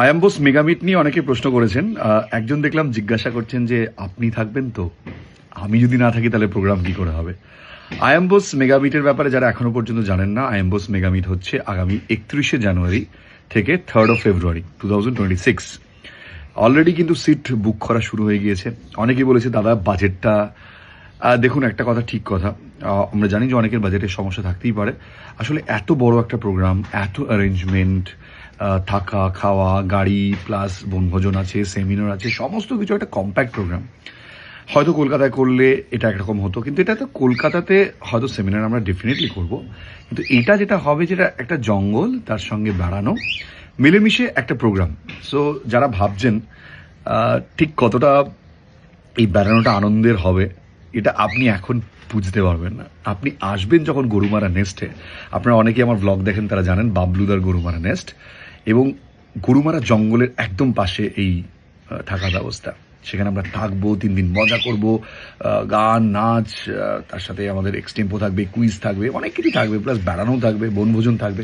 আয়াম্বোস মেগামিট নিয়ে অনেকে প্রশ্ন করেছেন। একজন দেখলাম জিজ্ঞাসা করছেন যে আপনি থাকবেন তো, আমি যদি না থাকি তাহলে প্রোগ্রাম কি করে হবে। আয়াম্বোস মেগামিটের ব্যাপারে যারা এখনো পর্যন্ত জানেন না, আয়াম্বোস মেগামিট হচ্ছে আগামী 31শে জানুয়ারি থেকে 3rd of February 2026। অলরেডি কিন্তু সিট বুক করা শুরু হয়ে গিয়েছে। অনেকেই বলেছে দাদা বাজেটটা, দেখুন একটা কথা ঠিক কথা, আমরা জানি যে অনেকের বাজেটের সমস্যা থাকতেই পারে। আসলে এত বড় একটা প্রোগ্রাম, এত অ্যারেঞ্জমেন্ট, থাকা খাওয়া গাড়ি প্লাস বনভোজন আছে, সেমিনার আছে, সমস্ত কিছু একটা কম্প্যাক্ট প্রোগ্রাম। হয়তো কলকাতায় করলে এটা একরকম হতো, কিন্তু এটা তো কলকাতাতে হয়তো সেমিনার আমরা ডেফিনেটলি করব, কিন্তু এটা যেটা হবে যেটা একটা জঙ্গল তার সঙ্গে বেড়ানো মিলেমিশে একটা প্রোগ্রাম। সো যারা ভাবছেন ঠিক কতটা এই বেড়ানোটা আনন্দের হবে, এটা আপনি এখন বুঝতে পারবেন না। আপনি আসবেন যখন গরুমারা নেস্টে। আপনারা অনেকেই আমার ব্লগ দেখেন, তারা জানেন বাবলুদার গরুমারা নেস্ট, এবং গরুমারা জঙ্গলের একদম পাশে এই থাকার ব্যবস্থা। সেখানে আমরা থাকবো, 3 দিন মজা করব, গান নাচ, তার সাথে আমাদের এক্সটেম্পো থাকবে, কুইজ থাকবে, অনেক কিছু থাকবে, প্লাস বেড়ানোও থাকবে, বনভোজন থাকবে,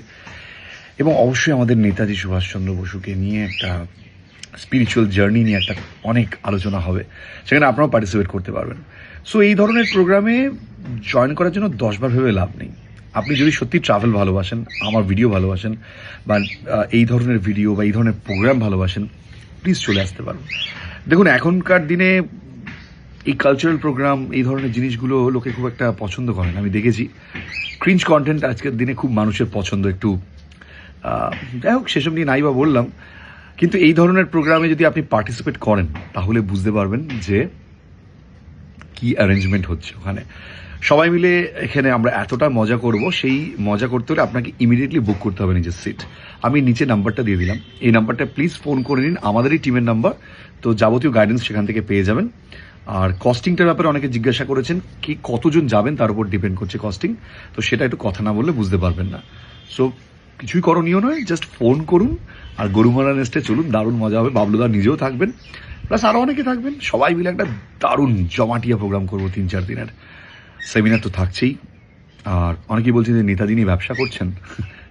এবং অবশ্যই আমাদের নেতাজি সুভাষচন্দ্র বসুকে নিয়ে একটা স্পিরিচুয়াল জার্নি নিয়ে একটা অনেক আলোচনা হবে। সেখানে আপনারাও পার্টিসিপেট করতে পারবেন। সো এই ধরনের প্রোগ্রামে জয়েন করার জন্য 10 বার ভেবে লাভ নেই। আপনি যদি সত্যি ট্রাভেল ভালোবাসেন, আমার ভিডিও ভালোবাসেন, বা এই ধরনের ভিডিও বা এই ধরনের প্রোগ্রাম ভালোবাসেন, প্লিজ চলে আসতে পারবেন। দেখুন এখনকার দিনে এই কালচারাল প্রোগ্রাম, এই ধরনের জিনিসগুলো লোকে খুব একটা পছন্দ করেন। আমি দেখেছি ক্রিঞ্জ কন্টেন্ট আজকের দিনে খুব মানুষের পছন্দ। একটু যাই হোক, সেসব নিয়ে নাই বা বললাম, কিন্তু এই ধরনের প্রোগ্রামে যদি আপনি পার্টিসিপেট করেন তাহলে বুঝতে পারবেন যে কি অ্যারেঞ্জমেন্ট হচ্ছে ওখানে। সবাই মিলে এখানে আমরা এতটা মজা করব, সেই মজা করতে হলে আপনাকে ইমিডিয়েটলি বুক করতে হবে নিজের সিট। আমি নিচে নাম্বারটা দিয়ে দিলাম, এই নাম্বারটা প্লিজ ফোন করে নিন, আমাদেরই টিমের নাম্বার। তো যাবতীয় গাইডেন্স সেখান থেকে পেয়ে যাবেন। আর কস্টিংটার ব্যাপারে অনেকে জিজ্ঞাসা করেছেন, কি কতজন যাবেন তার উপর ডিপেন্ড করছে কস্টিং। তো সেটা একটু কথা না বললে বুঝতে পারবেন না। সো কিছুই করণীয় নয়, জাস্ট ফোন করুন আর গরুমারা নেস্টে চলুন, দারুণ মজা হবে। বাবলুদা নিজেও থাকবেন, প্লাস আরও অনেকে থাকবেন, সবাই মিলে একটা দারুণ জমাটিয়া প্রোগ্রাম করবো 3-4 দিনের। সেমিনার তো থাকছেই, আর অনেকেই বলছেন যে নেতাজি নিয়ে ব্যবসা করছেন।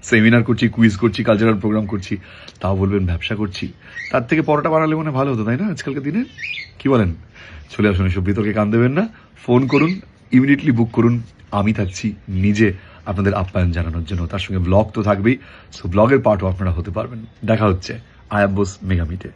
সেমিনার করছি, কুইজ করছি, কালচারাল প্রোগ্রাম করছি, তাও বলবেন ব্যবসা করছি। তার থেকে পরোটা বানালে মনে ভালো হতো, তাই না আজকালকার দিনে? কি বলেন? চলে আসুন, এসব বিতর্কে কান দেবেন না। ফোন করুন, ইমিডিয়েটলি বুক করুন। আমি থাকছি নিজে আপনাদের আপ্যায়ন জানানোর জন্য, তার সঙ্গে ব্লগ তো থাকবেই। সো ব্লগের পার্টও আপনারা হতে পারবেন। দেখা হচ্ছে আয়াব্বোস মেগামিটে।